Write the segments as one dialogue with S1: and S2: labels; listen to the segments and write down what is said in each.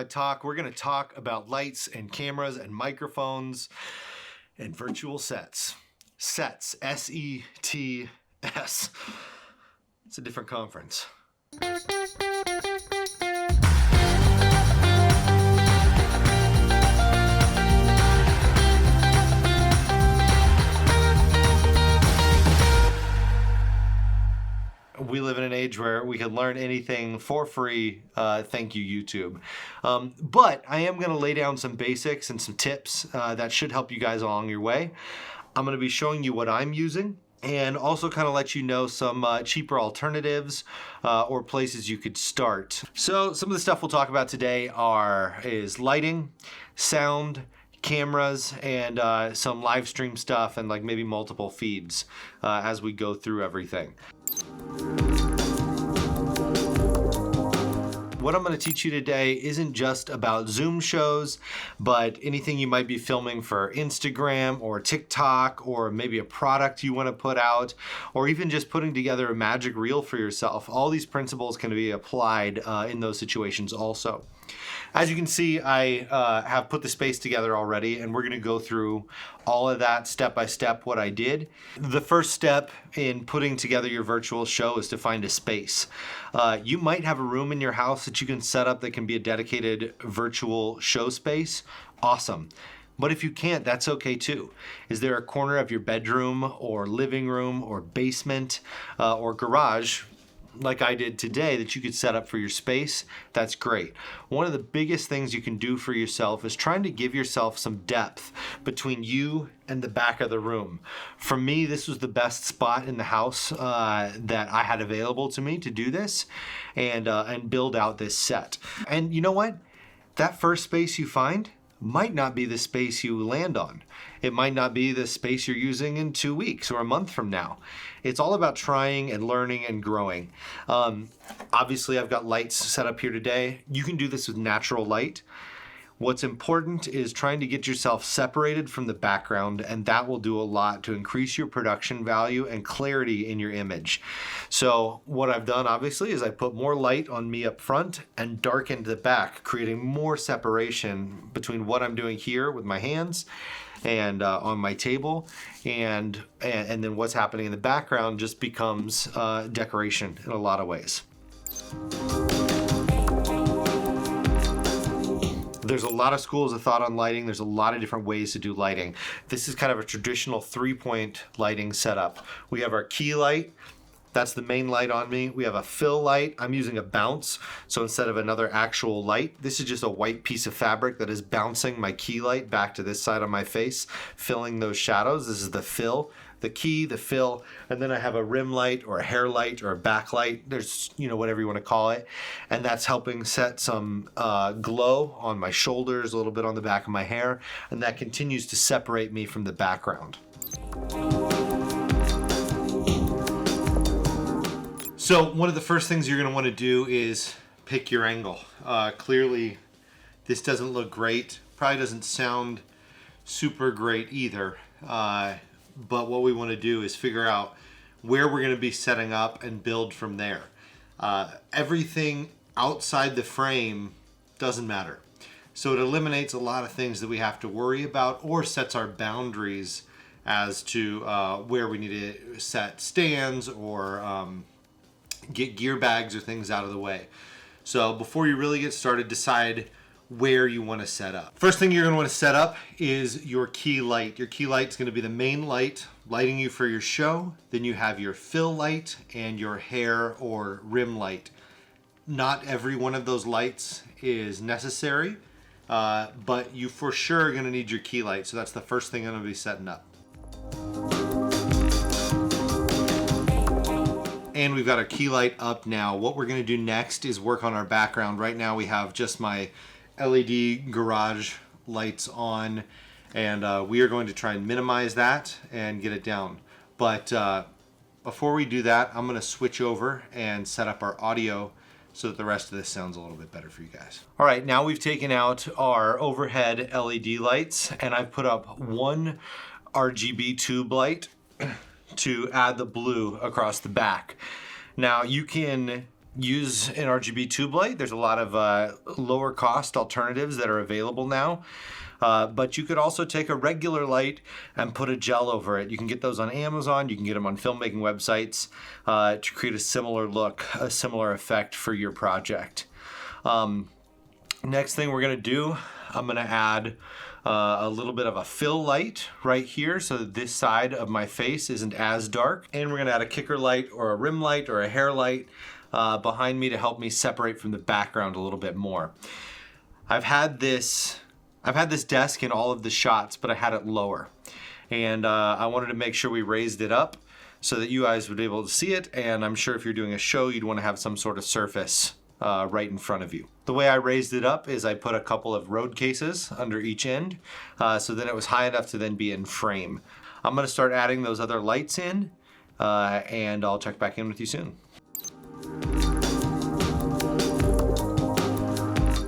S1: Nomad Talk. We're going to talk about lights and cameras and microphones and virtual sets. Sets, S-E-T-S. It's a different conference. We live in an age where we can learn anything for free. Thank you, YouTube. But I am going to lay down some basics and some tips that should help you guys along your way. I'm going to be showing you what I'm using and also kind of let you know some cheaper alternatives or places you could start. So some of the stuff we'll talk about today is lighting, sound, cameras, and some live stream stuff, and like maybe multiple feeds as we go through everything. What I'm going to teach you today isn't just about Zoom shows, but anything you might be filming for Instagram or TikTok, or maybe a product you want to put out, or even just putting together a magic reel for yourself. All these principles can be applied in those situations also. As you can see, I have put the space together already, and we're going to go through all of that step by step, what I did. The first step in putting together your virtual show is to find a space. You might have a room in your house that you can set up that can be a dedicated virtual show space. Awesome. But if you can't, that's okay too. Is there a corner of your bedroom or living room or basement or garage, like I did today, that you could set up for your space? That's great. One of the biggest things you can do for yourself is trying to give yourself some depth between you and the back of the room. For me, this was the best spot in the house that I had available to me to do this and build out this set. And you know what? That first space you find might not be the space you land on. It might not be the space you're using in 2 weeks or a month from now. It's all about trying and learning and growing. Obviously, I've got lights set up here today. You can do this with natural light. What's important is trying to get yourself separated from the background, and that will do a lot to increase your production value and clarity in your image. So what I've done, obviously, is I put more light on me up front and darkened the back, creating more separation between what I'm doing here with my hands and on my table, and then what's happening in the background just becomes decoration in a lot of ways. There's a lot of schools of thought on lighting. There's a lot of different ways to do lighting. This is kind of a traditional 3-point lighting setup. We have our key light. That's the main light on me. We have a fill light. I'm using a bounce. So instead of another actual light, this is just a white piece of fabric that is bouncing my key light back to this side of my face, filling those shadows. This is the fill, the key, the fill, and then I have a rim light or a hair light or a backlight. There's, whatever you want to call it. And that's helping set some glow on my shoulders, a little bit on the back of my hair, and that continues to separate me from the background. So one of the first things you're going to want to do is pick your angle. Clearly, this doesn't look great. Probably doesn't sound super great either. But what we want to do is figure out where we're going to be setting up and build from there. Everything outside the frame doesn't matter. So it eliminates a lot of things that we have to worry about, or sets our boundaries as to where we need to set stands or get gear bags or things out of the way. So before you really get started, decide where you want to set up. First thing you're going to want to set up is your key light. Your key light is going to be the main light lighting you for your show. Then you have your fill light and your hair or rim light. Not every one of those lights is necessary, but you for sure are going to need your key light. So that's the first thing I'm going to be setting up. And we've got our key light up now. What we're going to do next is work on our background. Right now we have just my LED garage lights on, and we are going to try and minimize that and get it down. But before we do that, I'm going to switch over and set up our audio so that the rest of this sounds a little bit better for you guys. All right, now we've taken out our overhead LED lights, and I've put up one RGB tube light to add the blue across the back. Now you can use an RGB tube light. There's a lot of lower cost alternatives that are available now. But you could also take a regular light and put a gel over it. You can get those on Amazon. You can get them on filmmaking websites to create a similar look, a similar effect for your project. Next thing we're gonna do, I'm gonna add a little bit of a fill light right here so that this side of my face isn't as dark. And we're gonna add a kicker light or a rim light or a hair light behind me to help me separate from the background a little bit more. I've had this desk in all of the shots, but I had it lower. And I wanted to make sure we raised it up so that you guys would be able to see it. And I'm sure if you're doing a show, you'd want to have some sort of surface right in front of you. The way I raised it up is I put a couple of road cases under each end, so then it was high enough to then be in frame. I'm gonna start adding those other lights in, and I'll check back in with you soon.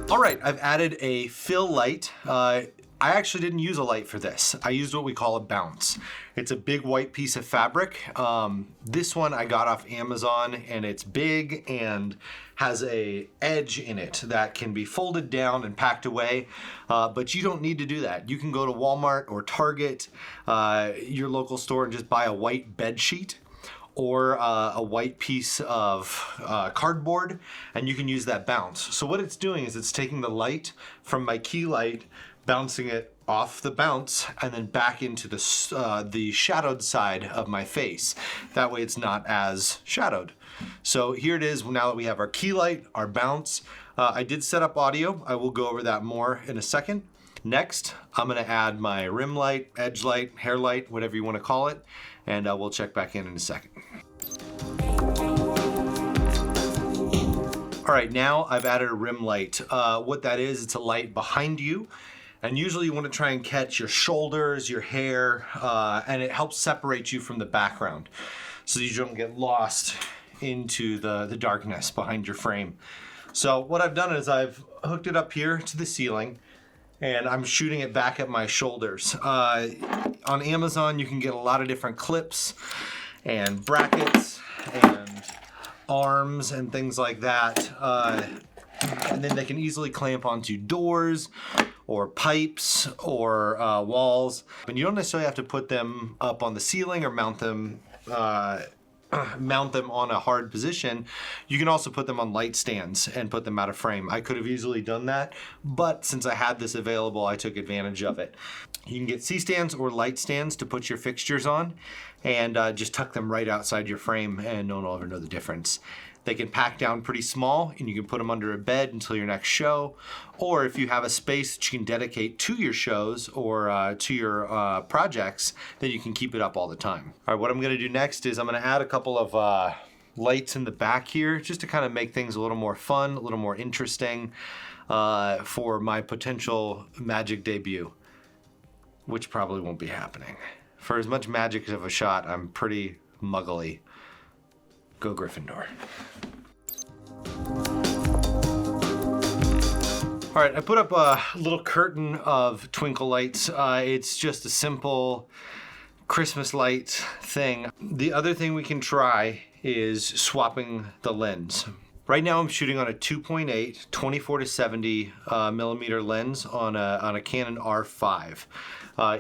S1: All right, I've added a fill light. I actually didn't use a light for this. I used what we call a bounce. It's a big white piece of fabric. This one I got off Amazon, and it's big and has a edge in it that can be folded down and packed away, but you don't need to do that. You can go to Walmart or Target, your local store, and just buy a white bed sheet or a white piece of cardboard, and you can use that bounce. So what it's doing is it's taking the light from my key light, bouncing it off the bounce and then back into the shadowed side of my face. That way it's not as shadowed. So here it is now that we have our key light, our bounce. I did set up audio. I will go over that more in a second. Next, I'm gonna add my rim light, edge light, hair light, whatever you wanna call it, and we'll check back in a second. All right, now I've added a rim light. What that is, it's a light behind you. And usually you want to try and catch your shoulders, your hair, and it helps separate you from the background so you don't get lost into the darkness behind your frame. So what I've done is I've hooked it up here to the ceiling and I'm shooting it back at my shoulders. On Amazon, you can get a lot of different clips and brackets and arms and things like that. And then they can easily clamp onto doors or pipes or walls. And you don't necessarily have to put them up on the ceiling or mount them on a hard position. You can also put them on light stands and put them out of frame. I could have easily done that, but since I had this available, I took advantage of it. You can get C-stands or light stands to put your fixtures on and just tuck them right outside your frame and no one will ever know the difference. They can pack down pretty small and you can put them under a bed until your next show. Or if you have a space that you can dedicate to your shows or to your projects, then you can keep it up all the time. All right, what I'm gonna do next is I'm gonna add a couple of lights in the back here just to kind of make things a little more fun, a little more interesting for my potential magic debut, which probably won't be happening. For as much magic of a shot, I'm pretty muggly. Go Gryffindor. All right, I put up a little curtain of twinkle lights. It's just a simple Christmas light thing. The other thing we can try is swapping the lens. Right now I'm shooting on a 2.8 24-70 millimeter lens on a Canon R5.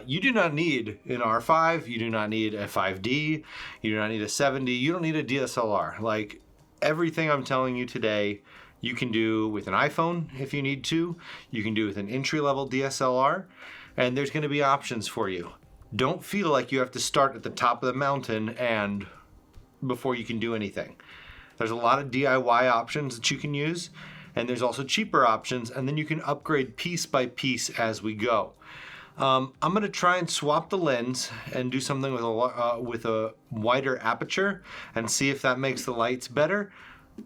S1: You do not need an R5, you do not need a 5D, you do not need a 70, you don't need a DSLR. Like everything I'm telling you today, you can do with an iPhone if you need to, you can do with an entry-level DSLR, and there's gonna be options for you. Don't feel like you have to start at the top of the mountain and before you can do anything. There's a lot of DIY options that you can use, and there's also cheaper options, and then you can upgrade piece by piece as we go. I'm gonna try and swap the lens and do something with a wider aperture and see if that makes the lights better,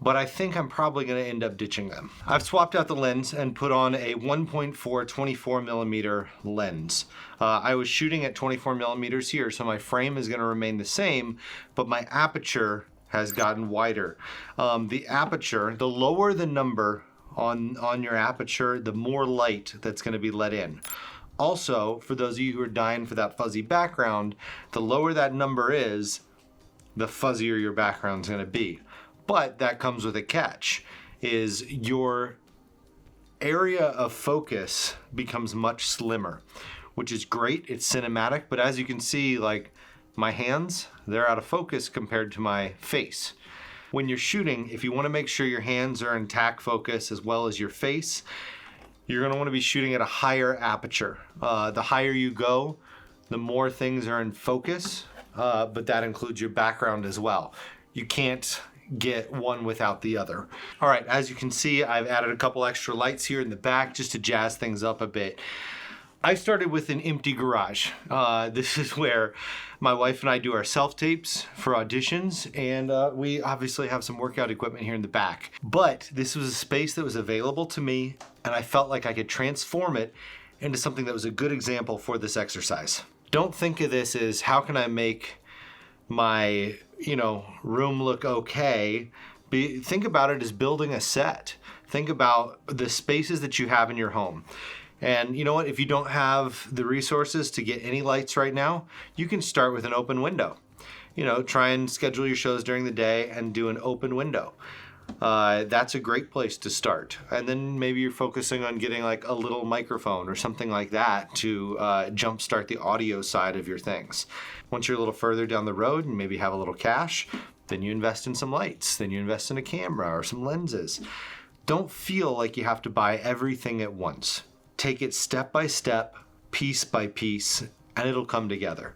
S1: but I think I'm probably gonna end up ditching them. I've swapped out the lens and put on a 1.4 24 millimeter lens. I was shooting at 24 millimeters here, so my frame is gonna remain the same, but my aperture has gotten wider. The aperture, the lower the number on your aperture, the more light that's gonna be let in. Also, for those of you who are dying for that fuzzy background, the lower that number is, the fuzzier your background's gonna be. But that comes with a catch, is your area of focus becomes much slimmer, which is great. It's cinematic, but as you can see, like my hands, they're out of focus compared to my face. When you're shooting, if you want to make sure your hands are in tack focus as well as your face, you're going to want to be shooting at a higher aperture. The higher you go, the more things are in focus, but that includes your background as well. You can't get one without the other. All right, as you can see, I've added a couple extra lights here in the back just to jazz things up a bit. I started with an empty garage. This is where my wife and I do our self-tapes for auditions, and we obviously have some workout equipment here in the back. But this was a space that was available to me, and I felt like I could transform it into something that was a good example for this exercise. Don't think of this as how can I make my, room look okay. Think about it as building a set. Think about the spaces that you have in your home. And you know what? If you don't have the resources to get any lights right now, you can start with an open window. Try and schedule your shows during the day and do an open window. That's a great place to start. And then maybe you're focusing on getting like a little microphone or something like that to jumpstart the audio side of your things. Once you're a little further down the road and maybe have a little cash, then you invest in some lights, then you invest in a camera or some lenses. Don't feel like you have to buy everything at once. Take it step by step, piece by piece, and it'll come together.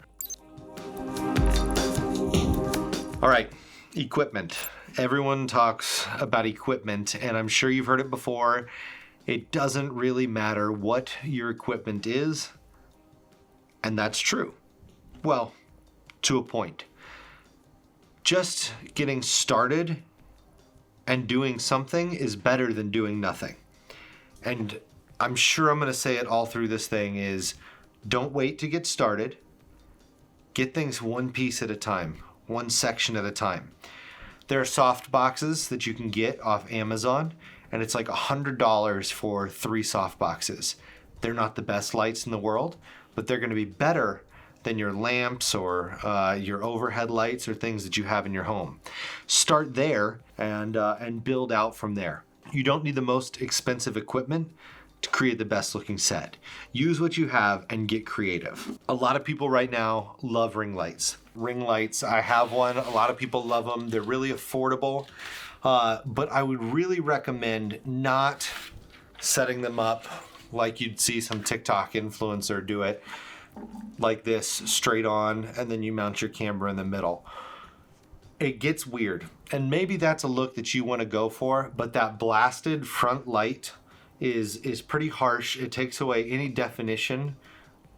S1: All right, equipment. Everyone talks about equipment, and I'm sure you've heard it before. It doesn't really matter what your equipment is, and that's true. Well, to a point. Just getting started and doing something is better than doing nothing. And I'm sure I'm going to say it all through this thing is don't wait to get started. Get things one piece at a time, one section at a time. There are soft boxes that you can get off Amazon, and it's like $100 for 3 soft boxes. They're not the best lights in the world, but they're going to be better than your lamps or your overhead lights or things that you have in your home. Start there and build out from there. You don't need the most expensive equipment to create the best looking set. Use what you have and get creative. A lot of people right now love ring lights. Ring lights, I have one. A lot of people love them. They're really affordable, but I would really recommend not setting them up like you'd see some TikTok influencer do it, like this, straight on, and then you mount your camera in the middle. It gets weird, and maybe that's a look that you want to go for, but that blasted front light is pretty harsh. It takes away any definition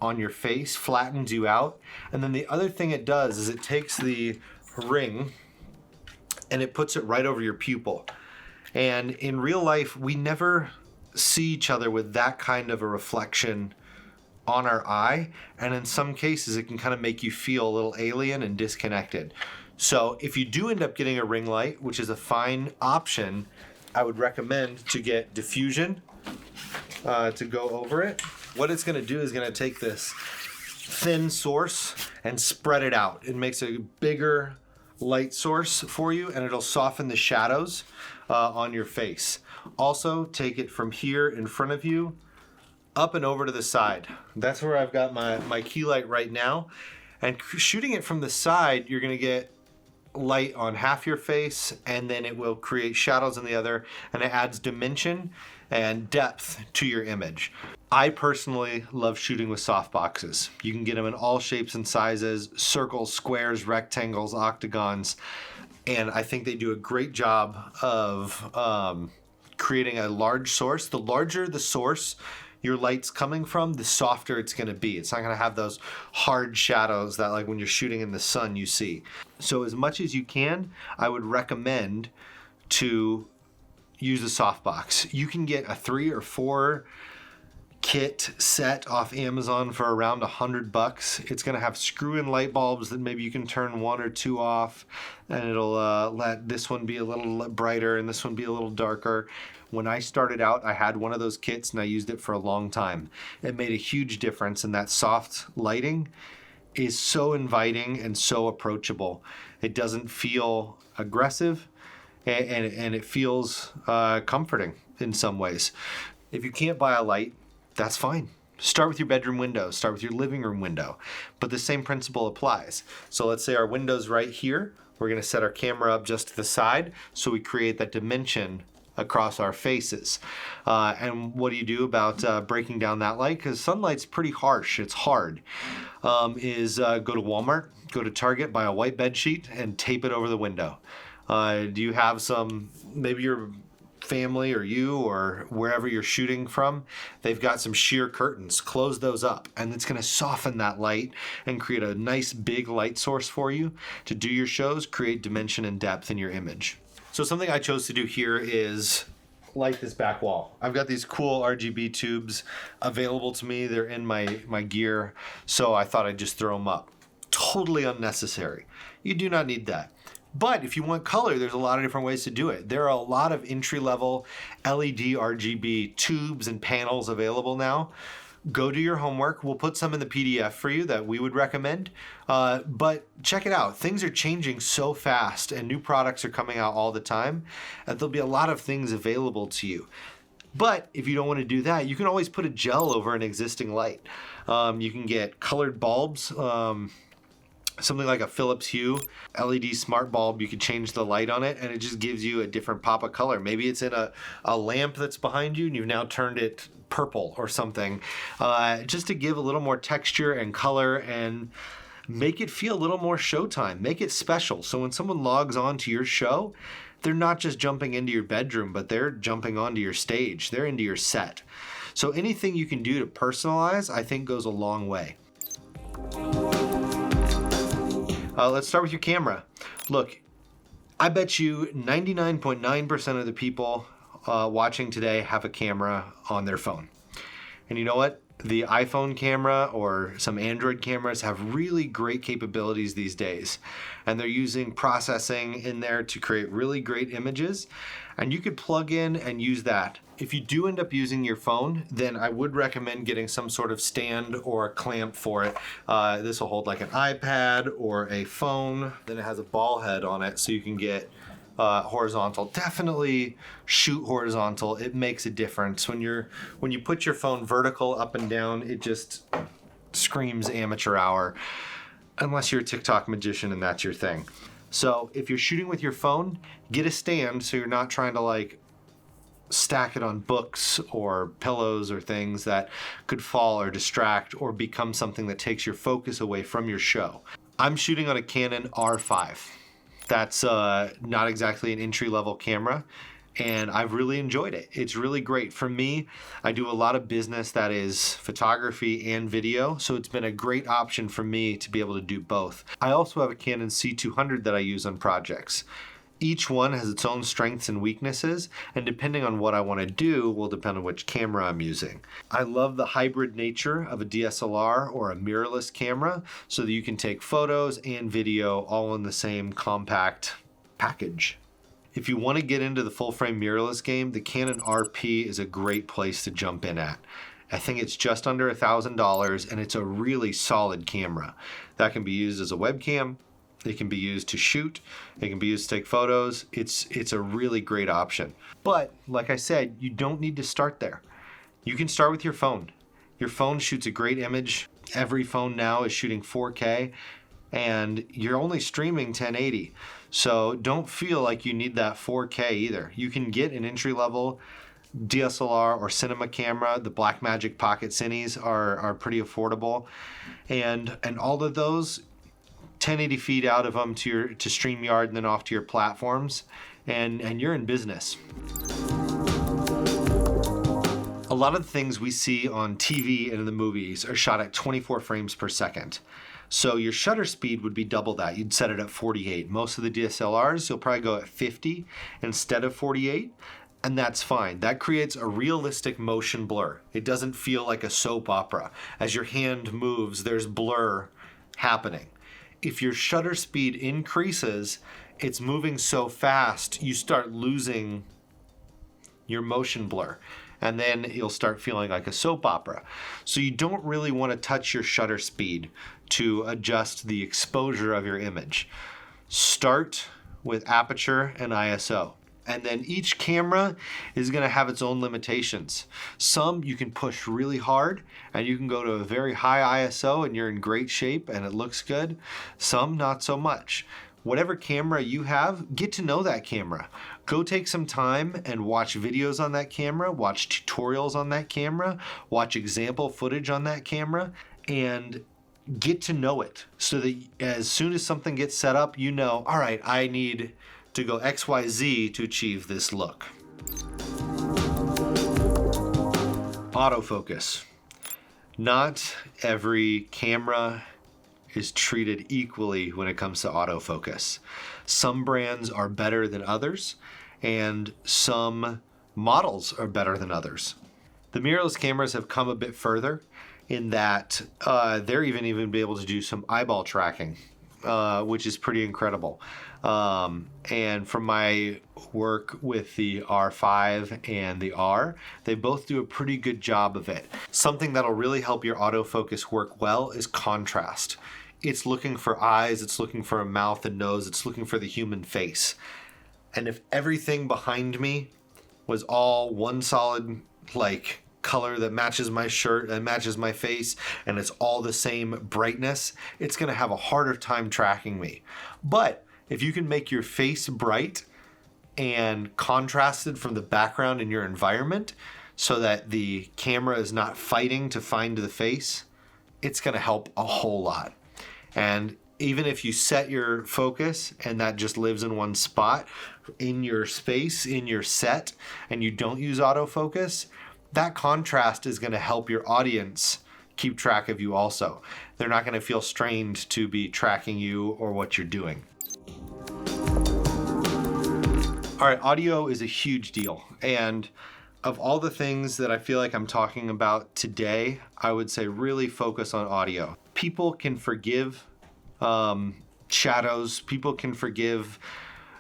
S1: on your face, flattens you out. And then the other thing it does is it takes the ring and it puts it right over your pupil. And in real life, we never see each other with that kind of a reflection on our eye. And in some cases, it can kind of make you feel a little alien and disconnected. So if you do end up getting a ring light, which is a fine option, I would recommend to get diffusion to go over it. What it's going to do is going to take this thin source and spread it out. It makes a bigger light source for you, and it'll soften the shadows on your face. Also, take it from here in front of you up and over to the side. That's where I've got my key light right now. And shooting it from the side, you're going to get light on half your face, and then it will create shadows on the other, and it adds dimension and depth to your image. I personally love shooting with soft boxes. You can get them in all shapes and sizes, circles, squares, rectangles, octagons, and I think they do a great job of creating a large source. The larger the source your light's coming from, the softer it's going to be. It's not going to have those hard shadows that, like when you're shooting in the sun, you see. So as much as you can, I would recommend to use a softbox. You can get a 3 or 4 kit set off Amazon for around $100. It's going to have screw-in light bulbs that maybe you can turn 1 or 2 off, and it'll let this one be a little brighter and this one be a little darker. When I started out, I had one of those kits and I used it for a long time. It made a huge difference, and that soft lighting is so inviting and so approachable. It doesn't feel aggressive. and it feels comforting in some ways. If you can't buy a light, that's fine. Start with your bedroom window, start with your living room window, but the same principle applies. So let's say our window's right here. We're gonna set our camera up just to the side so we create that dimension across our faces. And what do you do about breaking down that light? Because sunlight's pretty harsh, it's hard. Go to Walmart, go to Target, buy a white bed sheet and tape it over the window. Do you have maybe your family or you or wherever you're shooting from, they've got some sheer curtains. Close those up and it's going to soften that light and create a nice big light source for you to do your shows, create dimension and depth in your image. So something I chose to do here is light this back wall. I've got these cool RGB tubes available to me. They're in my gear, so I thought I'd just throw them up. Totally unnecessary. You do not need that. But if you want color, there's a lot of different ways to do it. There are a lot of entry-level LED RGB tubes and panels available now. Go do your homework. We'll put some in the PDF for you that we would recommend. But check it out. Things are changing so fast and new products are coming out all the time. And there'll be a lot of things available to you. But if you don't want to do that, you can always put a gel over an existing light. You can get colored bulbs. Something like a Philips Hue LED smart bulb, you could change the light on it and it just gives you a different pop of color. Maybe it's in a lamp that's behind you and you've now turned it purple or something, just to give a little more texture and color and make it feel a little more showtime, make it special. So when someone logs on to your show, they're not just jumping into your bedroom, but they're jumping onto your stage, they're into your set. So anything you can do to personalize, I think goes a long way. Let's start with your camera. Look, I bet you 99.9% of the people watching today have a camera on their phone. And you know what? The iPhone camera or some Android cameras have really great capabilities these days. And they're using processing in there to create really great images. And you could plug in and use that. If you do end up using your phone, then I would recommend getting some sort of stand or a clamp for it. This will hold like an iPad or a phone. Then it has a ball head on it so you can get horizontal. Definitely shoot horizontal. It makes a difference. When you put your phone vertical up and down, it just screams amateur hour. Unless you're a TikTok magician and that's your thing. So if you're shooting with your phone, get a stand so you're not trying to like stack it on books or pillows or things that could fall or distract or become something that takes your focus away from your show. I'm shooting on a Canon R5. That's not exactly an entry-level camera, and I've really enjoyed it. It's really great. For me, I do a lot of business that is photography and video, so it's been a great option for me to be able to do both. I also have a Canon C200 that I use on projects. Each one has its own strengths and weaknesses, and depending on what I want to do will depend on which camera I'm using. I love the hybrid nature of a DSLR or a mirrorless camera so that you can take photos and video all in the same compact package. If you want to get into the full-frame mirrorless game, the Canon RP is a great place to jump in at. I think it's just under $1,000 and it's a really solid camera. That can be used as a webcam. It can be used to shoot. It can be used to take photos. It's a really great option. But like I said, you don't need to start there. You can start with your phone. Your phone shoots a great image. Every phone now is shooting 4K and you're only streaming 1080. So don't feel like you need that 4K either. You can get an entry-level DSLR or cinema camera. The Blackmagic Pocket Cines are pretty affordable. And all of those, 1080 feet out of them to StreamYard and then off to your platforms, and you're in business. A lot of the things we see on TV and in the movies are shot at 24 frames per second. So your shutter speed would be double that. You'd set it at 48. Most of the DSLRs, you'll probably go at 50 instead of 48. And that's fine. That creates a realistic motion blur. It doesn't feel like a soap opera. As your hand moves, there's blur happening. If your shutter speed increases, it's moving so fast, you start losing your motion blur. And then you'll start feeling like a soap opera. So you don't really want to touch your shutter speed to adjust the exposure of your image. Start with aperture and ISO. And then each camera is going to have its own limitations. Some you can push really hard and you can go to a very high ISO and you're in great shape and it looks good. Some not so much. Whatever camera you have, get to know that camera. Go take some time and watch videos on that camera, watch tutorials on that camera, watch example footage on that camera, and get to know it so that as soon as something gets set up, you know, all right, I need to go XYZ to achieve this look. Autofocus. Not every camera is treated equally when it comes to autofocus. Some brands are better than others, and some models are better than others. The mirrorless cameras have come a bit further in that they're even be able to do some eyeball tracking, which is pretty incredible. And from my work with the R5 and the R, they both do a pretty good job of it. Something that'll really help your autofocus work well is contrast. It's looking for eyes, it's looking for a mouth and nose, it's looking for the human face. And if everything behind me was all one solid like color that matches my shirt and matches my face and it's all the same brightness, it's gonna have a harder time tracking me. But if you can make your face bright and contrasted from the background in your environment so that the camera is not fighting to find the face, it's gonna help a whole lot. And even if you set your focus and that just lives in one spot in your space, in your set, and you don't use autofocus, that contrast is going to help your audience keep track of you also. They're not going to feel strained to be tracking you or what you're doing. All right, audio is a huge deal. And of all the things that I feel like I'm talking about today, I would say really focus on audio. People can forgive shadows, people can forgive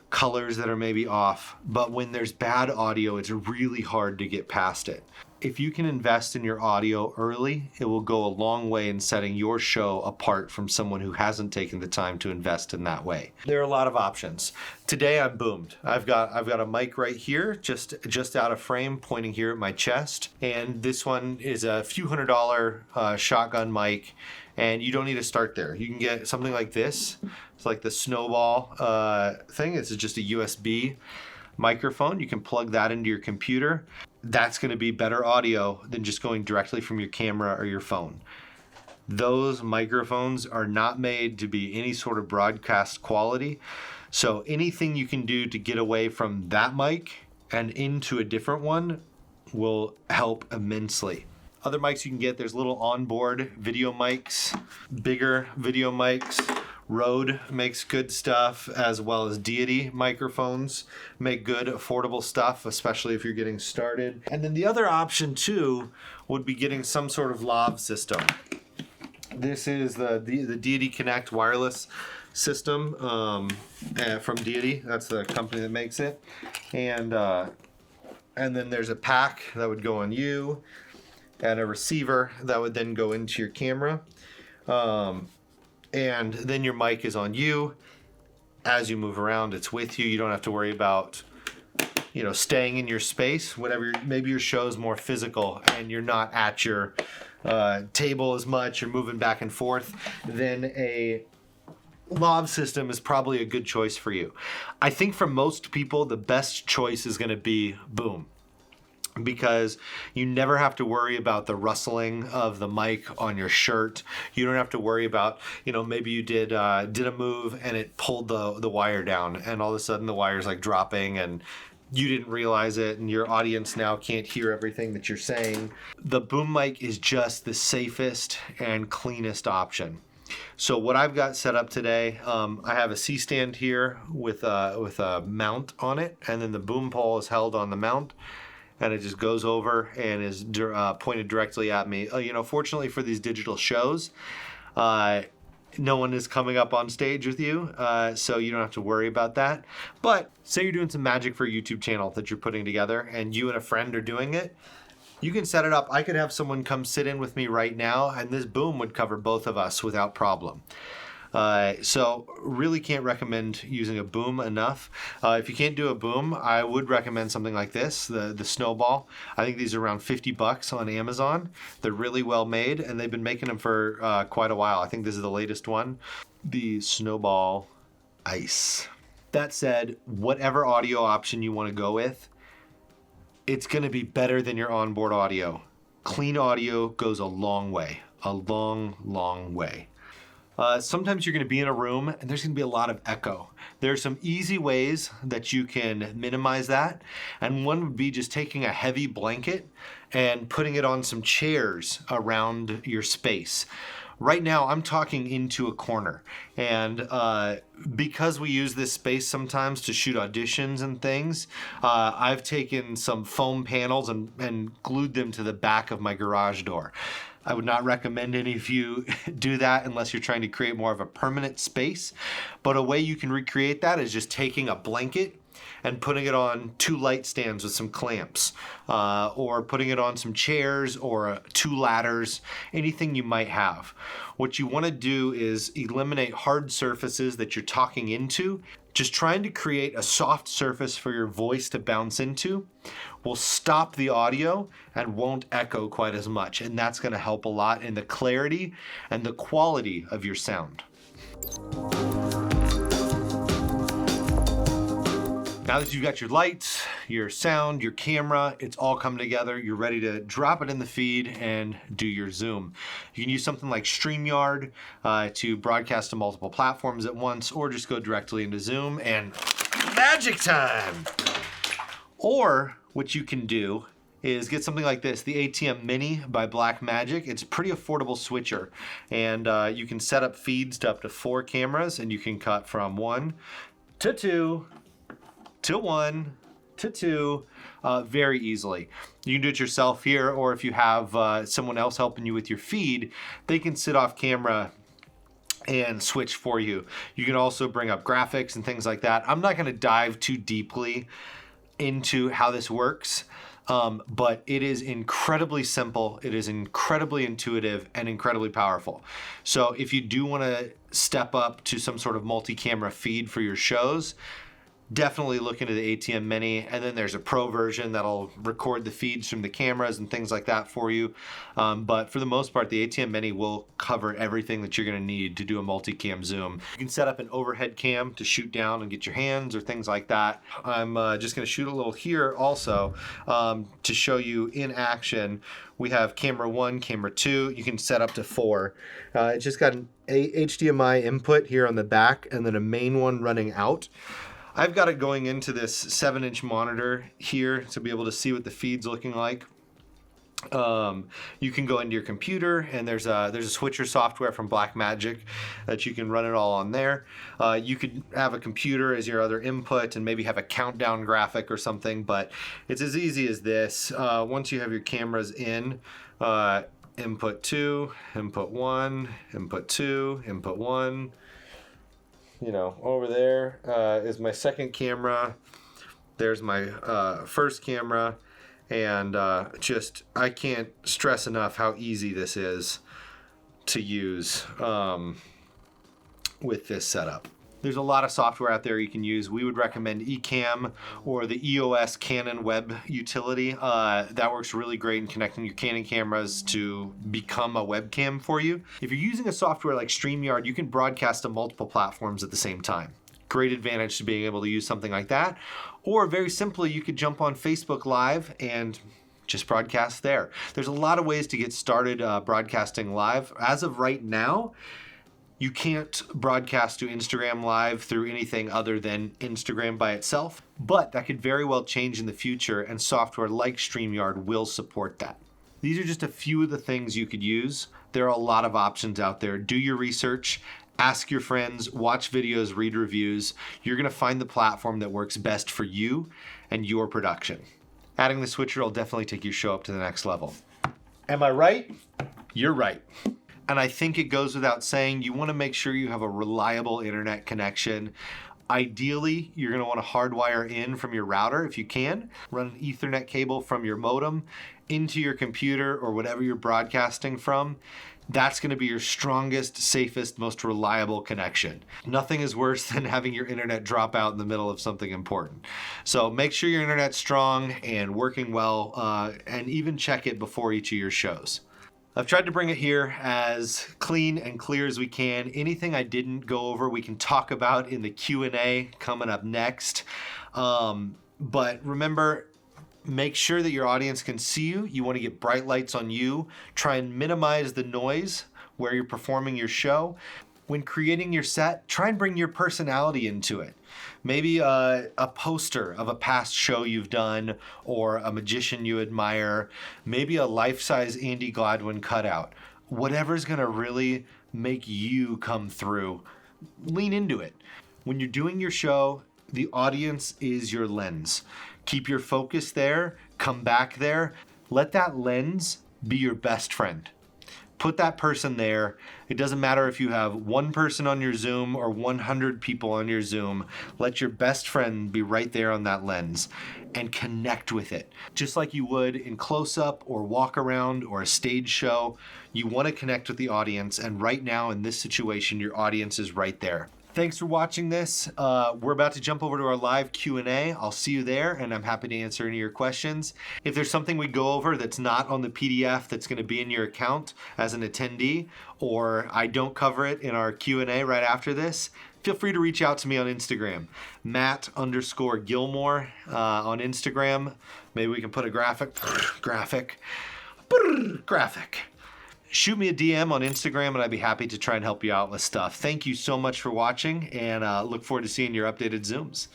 S1: colors that are maybe off, but when there's bad audio, it's really hard to get past it. If you can invest in your audio early, it will go a long way in setting your show apart from someone who hasn't taken the time to invest in that way. There are a lot of options. Today I'm boomed. I've got a mic right here, just out of frame, pointing here at my chest, and this one is a few $100 shotgun mic, and you don't need to start there. You can get something like this. It's like the Snowball thing. This is just a USB microphone. You can plug that into your computer. That's going to be better audio than just going directly from your camera or your phone. Those microphones are not made to be any sort of broadcast quality. So anything you can do to get away from that mic and into a different one will help immensely. Other mics you can get, there's little onboard video mics, bigger video mics. Rode makes good stuff, as well as Deity microphones make good, affordable stuff, especially if you're getting started. And then the other option too would be getting some sort of lav system. This is the Deity Connect wireless system from Deity. That's the company that makes it. And then there's a pack that would go on you, and a receiver that would then go into your camera. And then your mic is on you. As you move around, it's with you. You don't have to worry about, staying in your space. Whatever, maybe your show is more physical and you're not at your table as much. You're moving back and forth. Then a lav system is probably a good choice for you. I think for most people, the best choice is going to be Boom, because you never have to worry about the rustling of the mic on your shirt. You don't have to worry about, maybe you did a move and it pulled the wire down, and all of a sudden the wire's like dropping and you didn't realize it, and your audience now can't hear everything that you're saying. The boom mic is just the safest and cleanest option. So what I've got set up today, I have a C-stand here with a mount on it, and then the boom pole is held on the mount, and it just goes over and is pointed directly at me. Fortunately for these digital shows, no one is coming up on stage with you, so you don't have to worry about that. But say you're doing some magic for a YouTube channel that you're putting together, and you and a friend are doing it, you can set it up. I could have someone come sit in with me right now, and this boom would cover both of us without problem. So really can't recommend using a boom enough. If you can't do a boom, I would recommend something like this, the Snowball. I think these are around $50 on Amazon. They're really well made, and they've been making them for quite a while. I think this is the latest one, the Snowball Ice. That said, whatever audio option you want to go with, it's going to be better than your onboard audio. Clean audio goes a long way, a long, long way. Sometimes you're going to be in a room and there's going to be a lot of echo. There are some easy ways that you can minimize that. And one would be just taking a heavy blanket and putting it on some chairs around your space. Right now, I'm talking into a corner, and because we use this space sometimes to shoot auditions and things, I've taken some foam panels and glued them to the back of my garage door. I would not recommend any of you do that unless you're trying to create more of a permanent space, but a way you can recreate that is just taking a blanket and putting it on 2 light stands with some clamps, or putting it on some chairs or 2 ladders, anything you might have. What you want to do is eliminate hard surfaces that you're talking into. Just trying to create a soft surface for your voice to bounce into will stop the audio and won't echo quite as much, and that's going to help a lot in the clarity and the quality of your sound. Now that you've got your lights, your sound, your camera, it's all come together. You're ready to drop it in the feed and do your Zoom. You can use something like StreamYard to broadcast to multiple platforms at once, or just go directly into Zoom and magic time. Or what you can do is get something like this, the ATM Mini by Blackmagic. It's a pretty affordable switcher, and you can set up feeds to up to 4 cameras, and you can cut from 1 to 2 to 1 to 2 very easily. You can do it yourself here, or if you have someone else helping you with your feed, they can sit off camera and switch for you. You can also bring up graphics and things like that. I'm not going to dive too deeply into how this works, but it is incredibly simple, it is incredibly intuitive, and incredibly powerful. So if you do want to step up to some sort of multi-camera feed for your shows, definitely look into the ATM Mini, and then there's a pro version that'll record the feeds from the cameras and things like that for you. But for the most part, the ATM Mini will cover everything that you're going to need to do a multicam Zoom. You can set up an overhead cam to shoot down and get your hands or things like that. I'm just going to shoot a little here also to show you in action. We have camera 1, camera 2. You can set up to 4. It's just got an HDMI input here on the back and then a main one running out. I've got it going into this 7-inch monitor here to be able to see what the feed's looking like. You can go into your computer, and there's a switcher software from Blackmagic that you can run it all on there. You could have a computer as your other input and maybe have a countdown graphic or something, but it's as easy as this. Once you have your cameras in, input 2, input 1, input 2, input 1. You know, over there is my second camera. There's my first camera. And I can't stress enough how easy this is to use with this setup. There's a lot of software out there you can use. We would recommend Ecamm or the EOS Canon web utility. That works really great in connecting your Canon cameras to become a webcam for you. If you're using a software like StreamYard, you can broadcast to multiple platforms at the same time. Great advantage to being able to use something like that. Or very simply, you could jump on Facebook Live and just broadcast there. There's a lot of ways to get started broadcasting live. As of right now, you can't broadcast to Instagram Live through anything other than Instagram by itself, but that could very well change in the future, and software like StreamYard will support that. These are just a few of the things you could use. There are a lot of options out there. Do your research, ask your friends, watch videos, read reviews. You're gonna find the platform that works best for you and your production. Adding the switcher will definitely take your show up to the next level. Am I right? You're right. And I think it goes without saying, you want to make sure you have a reliable internet connection. Ideally, you're going to want to hardwire in from your router if you can. Run an Ethernet cable from your modem into your computer or whatever you're broadcasting from. That's going to be your strongest, safest, most reliable connection. Nothing is worse than having your internet drop out in the middle of something important. So make sure your internet's strong and working well, and even check it before each of your shows. I've tried to bring it here as clean and clear as we can. Anything I didn't go over, we can talk about in the Q&A coming up next. But remember, make sure that your audience can see you. You want to get bright lights on you. Try and minimize the noise where you're performing your show. When creating your set, try and bring your personality into it. Maybe a poster of a past show you've done, or a magician you admire, maybe a life-size Andy Gladwin cutout. Whatever's gonna really make you come through, lean into it. When you're doing your show, the audience is your lens. Keep your focus there, come back there. Let that lens be your best friend. Put that person there. It doesn't matter if you have one person on your Zoom or 100 people on your Zoom. Let your best friend be right there on that lens and connect with it. Just like you would in close-up or walk around or a stage show, you want to connect with the audience, and right now in this situation, your audience is right there. Thanks for watching this. We're about to jump over to our live Q&A. I'll see you there, and I'm happy to answer any of your questions. If there's something we go over that's not on the PDF that's going to be in your account as an attendee, or I don't cover it in our Q&A right after this, feel free to reach out to me on Instagram, Matt_Gilmore on Instagram. Maybe we can put a graphic. Shoot me a DM on Instagram, and I'd be happy to try and help you out with stuff. Thank you so much for watching, and look forward to seeing your updated Zooms.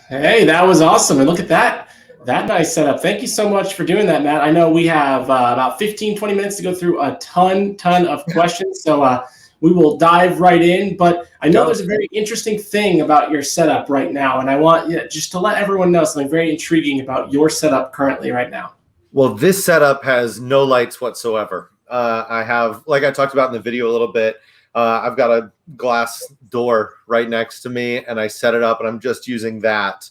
S2: Hey, that was awesome. And look at that nice setup. Thank you so much for doing that, Matt. I know we have about 15, 20 minutes to go through a ton of questions. So we will dive right in, but I know there's a very interesting thing about your setup right now, and I want just to let everyone know something very intriguing about your setup currently right now.
S1: Well, this setup has no lights whatsoever. I have, like I talked about in the video a little bit, I've got a glass door right next to me, and I set it up, and I'm just using that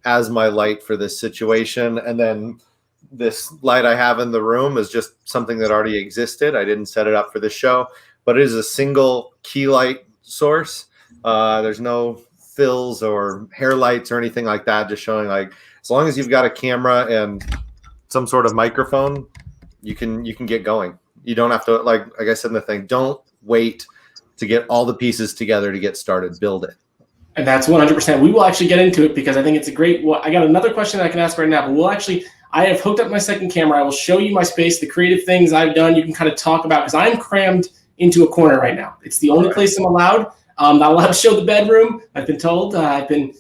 S1: as my light for this situation. And then this light I have in the room is just something that already existed. I didn't set it up for the show, but it is a single key light source. There's no fills or hair lights or anything like that, just showing like, as long as you've got a camera and some sort of microphone, you can get going. You don't have to, like I said in the thing, don't wait to get all the pieces together to get started. Build it.
S2: And that's 100%. We will actually get into it because I think it's a great, I got another question that I can ask right now, but I have hooked up my second camera. I will show you my space, the creative things I've done. You can kind of talk about, because I'm crammed into a corner right now. It's the only place I'm allowed. Not allowed to show the bedroom. I've been told. The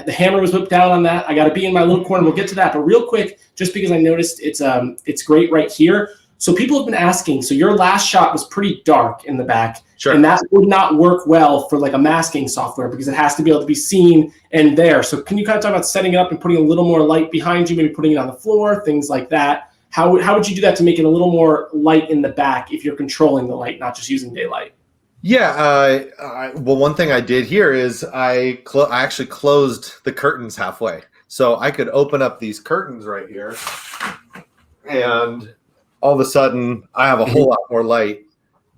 S2: hammer was whipped down on that. I got to be in my little corner. We'll get to that. But real quick, just because I noticed it's great right here. So people have been asking. So your last shot was pretty dark in the back,
S1: sure,
S2: and that would not work well for like a masking software because it has to be able to be seen and there. So can you kind of talk about setting it up and putting a little more light behind you, maybe putting it on the floor, things like that? How would you do that to make it a little more light in the back if you're controlling the light, not just using daylight?
S1: Yeah. Well, one thing I did here is I actually closed the curtains halfway. So I could open up these curtains right here, and all of a sudden I have a whole lot more light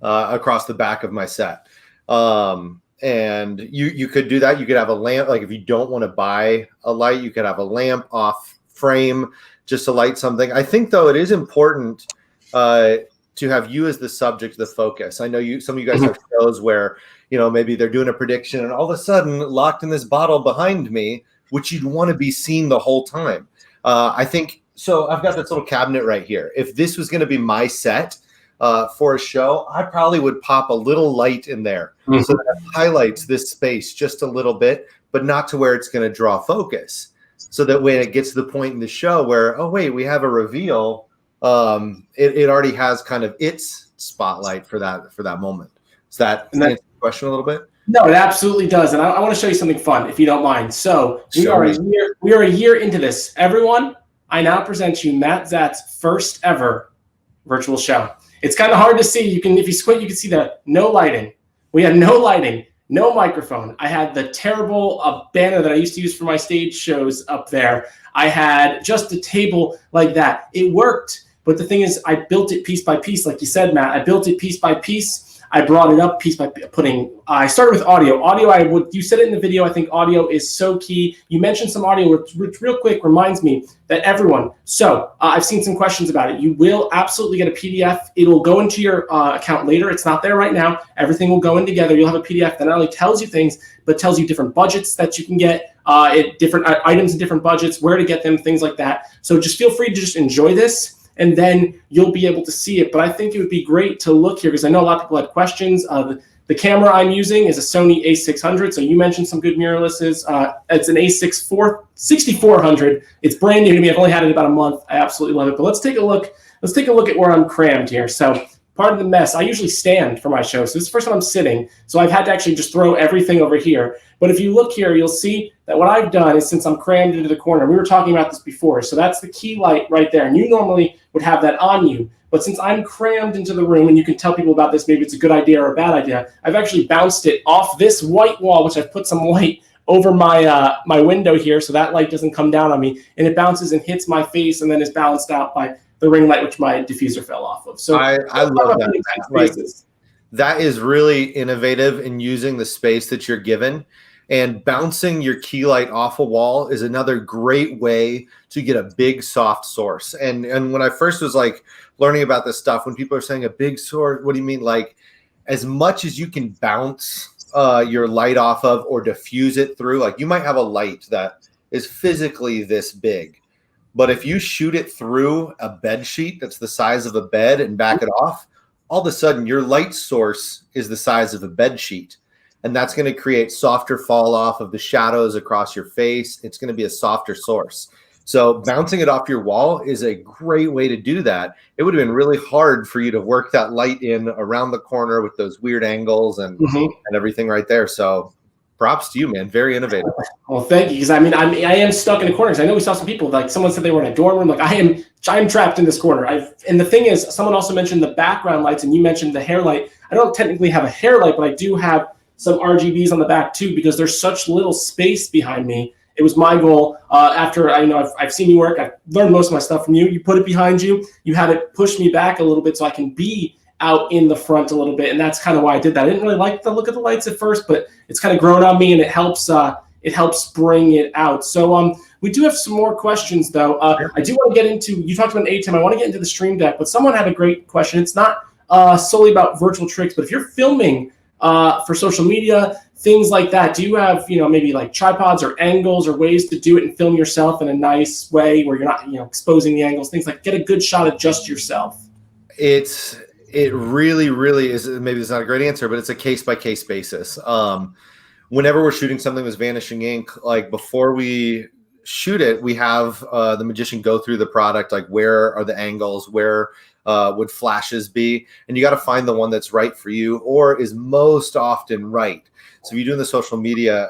S1: across the back of my set. And you could do that. You could have a lamp. Like if you don't want to buy a light, you could have a lamp off frame just to light something. I think, though, it is important to have you as the subject, the focus. I know some of you guys have shows where, maybe they're doing a prediction and all of a sudden locked in this bottle behind me, which you'd want to be seen the whole time. I think, so I've got this little cabinet right here. If this was going to be my set for a show, I probably would pop a little light in there so that it highlights this space just a little bit, but not to where it's going to draw focus. So that when it gets to the point in the show where, oh, wait, we have a reveal, it already has kind of its spotlight for that moment. Does that answer the question a little bit?
S2: No, it absolutely does. And I want to show you something fun, if you don't mind. So we are a year into this. Everyone, I now present you Matt Zatz's first ever virtual show. It's kind of hard to see. If you squint, you can see the no lighting. We had no lighting. no microphone. I had the terrible banner that I used to use for my stage shows up there. I had just a table like that. It worked, but the thing is, I built it piece by piece, like you said, Matt. I built it piece by piece. I brought it up piece by I started with audio. You said it in the video, I think audio is so key. You mentioned some audio, which real quick reminds me that everyone, I've seen some questions about it. You will absolutely get a PDF. It'll go into your account later. It's not there right now. Everything will go in together. You'll have a PDF that not only tells you things, but tells you different budgets that you can get, different items in different budgets, where to get them, things like that. So just feel free to just enjoy this, and then you'll be able to see it. But I think it would be great to look here, because I know a lot of people had questions. The camera I'm using is a Sony a600. So you mentioned some good mirrorlesses. It's an a6400. It's brand new to me. I've only had it about a month. I absolutely love it. But let's take a look. Let's take a look at where I'm crammed here. So part of the mess, I usually stand for my show. So this is the first time I'm sitting. So I've had to actually just throw everything over here. But if you look here, you'll see that what I've done is, since I'm crammed into the corner, we were talking about this before. So that's the key light right there. And you normally would have that on you. But since I'm crammed into the room, and you can tell people about this, maybe it's a good idea or a bad idea, I've actually bounced it off this white wall, which I've put some light over my my window here, so that light doesn't come down on me. And it bounces and hits my face, and then is balanced out by the ring light, which my diffuser fell off of. So
S1: I love that. Like, that is really innovative in using the space that you're given. And bouncing your key light off a wall is another great way to get a big soft source. And when I first was like learning about this stuff, when people are saying a big source, what do you mean? Like, as much as you can bounce your light off of or diffuse it through, like you might have a light that is physically this big, but if you shoot it through a bed sheet that's the size of a bed and back it off, all of a sudden your light source is the size of a bed sheet. And that's going to create softer fall off of the shadows across your face. It's going to be a softer source. So bouncing it off your wall is a great way to do that. It would have been really hard for you to work that light in around the corner with those weird angles and everything right there. So props to you, man. Very innovative.
S2: Well, thank you. Because I mean, I am stuck in a corner. Because I know we saw some people, like someone said they were in a dorm room. Like I'm trapped in this corner. And the thing is, someone also mentioned the background lights, and you mentioned the hair light. I don't technically have a hair light, but I do have some RGBs on the back too, because there's such little space behind me. It was my goal after I've seen you work. I've learned most of my stuff from you. You put it behind you. You have it push me back a little bit so I can be out in the front a little bit, and that's kind of why I did that. I didn't really like the look of the lights at first, but it's kind of grown on me, and it helps bring it out. So we do have some more questions though. I do want to get into. You talked about ATEM. I want to get into the Stream Deck, but someone had a great question. It's not solely about virtual tricks, but if you're filming for social media, things like that, do you have, maybe like tripods or angles or ways to do it and film yourself in a nice way where you're not, exposing the angles, things like get a good shot of just yourself?
S1: It really, really is. Maybe it's not a great answer, but it's a case-by-case basis. Whenever we're shooting something with Vanishing Ink, like before we shoot it, we have the magician go through the product, like where are the angles, where would flashes be, and you got to find the one that's right for you or is most often right. So if you're doing the social media,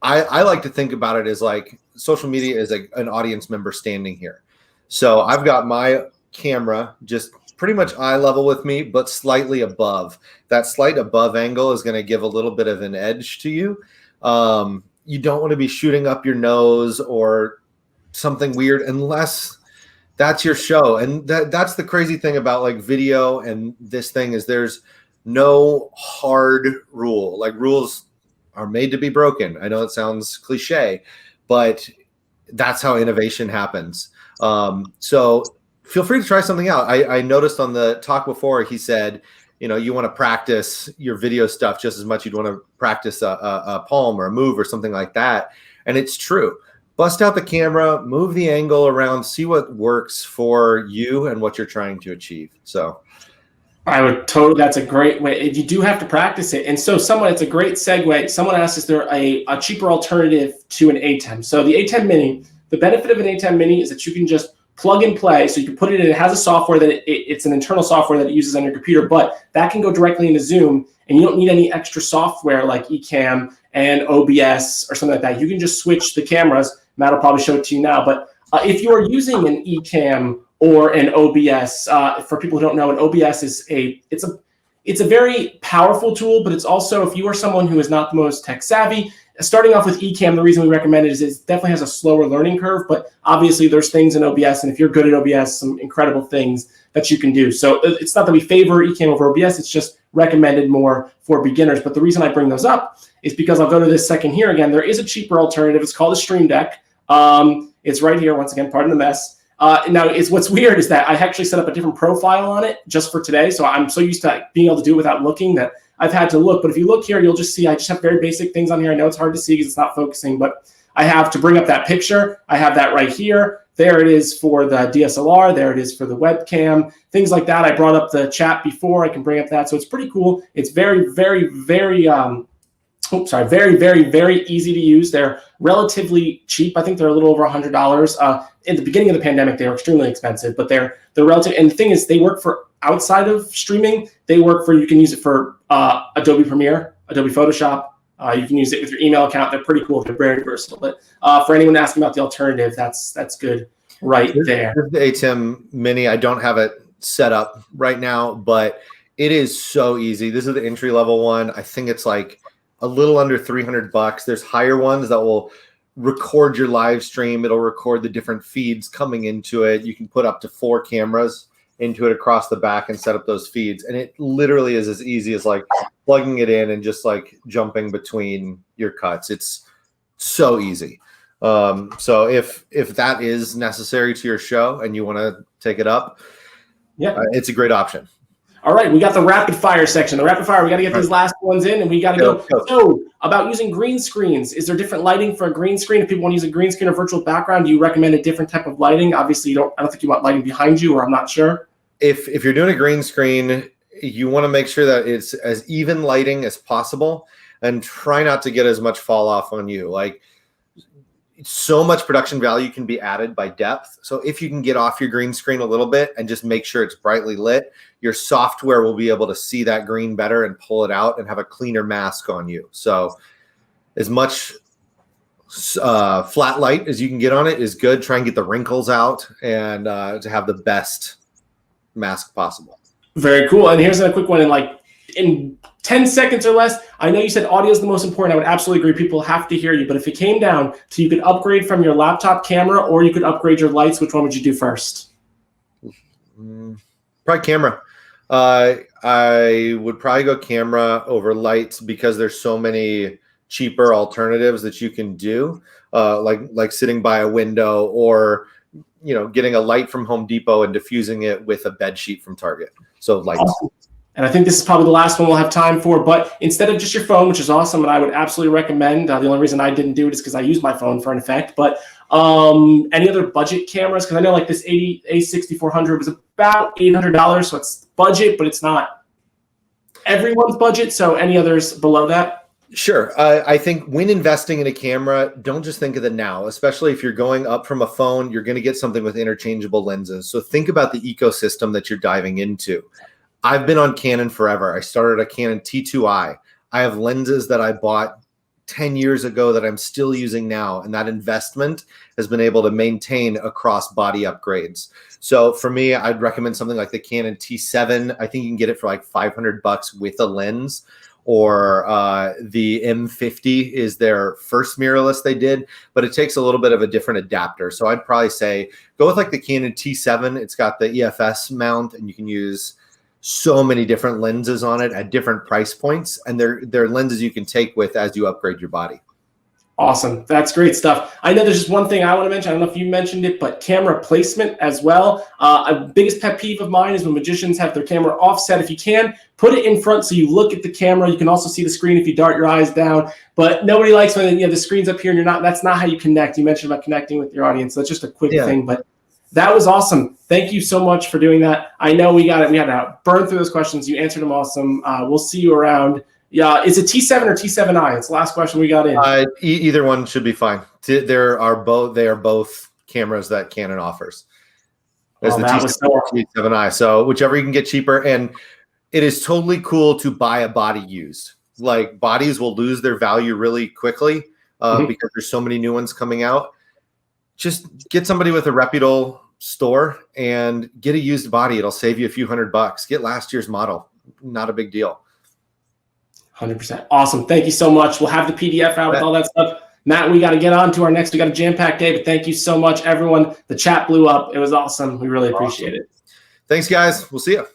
S1: I like to think about it as like social media is an audience member standing here. So I've got my camera just pretty much eye level with me, but slightly above. That slight above angle is going to give a little bit of an edge to you. You don't want to be shooting up your nose or something weird unless that's your show. And that's the crazy thing about like video and this thing is there's no hard rule. Like rules are made to be broken. I know it sounds cliche, but that's how innovation happens. So feel free to try something out. I noticed on the talk before, he said, you want to practice your video stuff just as much you'd want to practice a palm or a move or something like that. And it's true. Bust out the camera, move the angle around, see what works for you and what you're trying to achieve. So
S2: I would totally, that's a great way. You do have to practice it. And so it's a great segue. Someone asked, is there a cheaper alternative to an ATEM? So the ATEM Mini, the benefit of an ATEM Mini is that you can just plug and play. So you can put it in, it has a software that it's an internal software that it uses on your computer, but that can go directly into Zoom and you don't need any extra software like Ecamm and OBS or something like that. You can just switch the cameras. Matt will probably show it to you now, but if you are using an Ecamm or an OBS, for people who don't know, an OBS is it's a very powerful tool, but it's also, if you are someone who is not the most tech savvy, starting off with Ecamm, the reason we recommend it is it definitely has a slower learning curve, but obviously there's things in OBS, and if you're good at OBS, some incredible things that you can do. So it's not that we favor Ecamm over OBS, it's just recommended more for beginners. But the reason I bring those up is because I'll go to this second here again. There is a cheaper alternative. It's called a Stream Deck. It's right here, once again, pardon the mess. Now, what's weird is that I actually set up a different profile on it just for today. So I'm so used to being able to do it without looking that I've had to look. But if you look here, you'll just see I just have very basic things on here. I know it's hard to see because it's not focusing, but I have to bring up that picture. I have that right here. There it is for the DSLR. There it is for the webcam, things like that. I brought up the chat before. I can bring up that. So it's pretty cool. It's very, very, very, very, very, very easy to use. They're relatively cheap. I think they're a little over $100. In the beginning of the pandemic, they were extremely expensive, but they're relative. And the thing is, they work for outside of streaming. They work for, you can use it for Adobe Premiere, Adobe Photoshop. You can use it with your email account. They're pretty cool. They're very versatile. But for anyone asking about the alternative, that's good right there.
S1: The ATEM Mini, I don't have it set up right now, but it is so easy. This is the entry level one. I think it's like a little under $300. There's higher ones that will record your live stream. It'll record the different feeds coming into it. You can put up to 4 cameras into it across the back and set up those feeds. And it literally is as easy as like plugging it in and just like jumping between your cuts. It's so easy. So if that is necessary to your show and you want to take it up, it's a great option.
S2: All right, we got the rapid fire section. The rapid fire, we got to get these last ones in, and we got to go. So, about using green screens, is there different lighting for a green screen? If people want to use a green screen or virtual background, do you recommend a different type of lighting? Obviously, I don't think you want lighting behind you, or I'm not sure.
S1: If you're doing a green screen, you want to make sure that it's as even lighting as possible, and try not to get as much fall off on you. Like, so much production value can be added by depth. So if you can get off your green screen a little bit and just make sure it's brightly lit, your software will be able to see that green better and pull it out and have a cleaner mask on you. So as much flat light as you can get on it is good. Try and get the wrinkles out and to have the best mask possible.
S2: Very cool. And here's a quick one in 10 seconds or less. I know you said audio is the most important. I would absolutely agree. People have to hear you. But if it came down to you could upgrade from your laptop camera or you could upgrade your lights, which one would you do first?
S1: Probably camera. I would probably go camera over lights because there's so many cheaper alternatives that you can do, like sitting by a window or getting a light from Home Depot and diffusing it with a bed sheet from Target. So lights.
S2: Awesome. And I think this is probably the last one we'll have time for. But instead of just your phone, which is awesome, and I would absolutely recommend, the only reason I didn't do it is because I use my phone for an effect. But any other budget cameras? Because I know like this A6400 was about $800, so it's budget, but it's not everyone's budget. So any others below that?
S1: Sure. I think when investing in a camera, don't just think of the now, especially if you're going up from a phone, you're going to get something with interchangeable lenses. So think about the ecosystem that you're diving into. I've been on Canon forever. I started a Canon T2i. I have lenses that I bought 10 years ago that I'm still using now. And that investment has been able to maintain across body upgrades. So for me, I'd recommend something like the Canon T7. I think you can get it for like $500 with a lens. Or the M50 is their first mirrorless they did, but it takes a little bit of a different adapter. So I'd probably say go with like the Canon T7. It's got the EFS mount and you can use so many different lenses on it at different price points, and they're lenses you can take with as you upgrade your body.
S2: Awesome. That's great stuff. I know there's just one thing I want to mention. I don't know if you mentioned it, but camera placement as well. A biggest pet peeve of mine is when magicians have their camera offset. If you can, put it in front so you look at the camera. You can also see the screen if you dart your eyes down. But nobody likes when the screen's up here and you're not. That's not how you connect. You mentioned about connecting with your audience. That's just a quick thing, but that was awesome. Thank you so much for doing that. I know we had to burn through those questions. You answered them awesome. We'll see you around. Yeah, is it T7 or T7i? It's the last question we got in.
S1: Either one should be fine. They are both cameras that Canon offers. There's the T7i. So whichever you can get cheaper. And it is totally cool to buy a body used. Like bodies will lose their value really quickly because there's so many new ones coming out. Just get somebody with a reputable store and get a used body. It'll save you a few $100. Get last year's model. not a big deal.
S2: 100%. Awesome. Thank you so much. We'll have the PDF out with all that stuff. Matt, we got to get on to our next. We got a jam-packed day, but thank you so much, everyone. The chat blew up. It was awesome. We really appreciate it.
S1: Thanks, guys. We'll see you.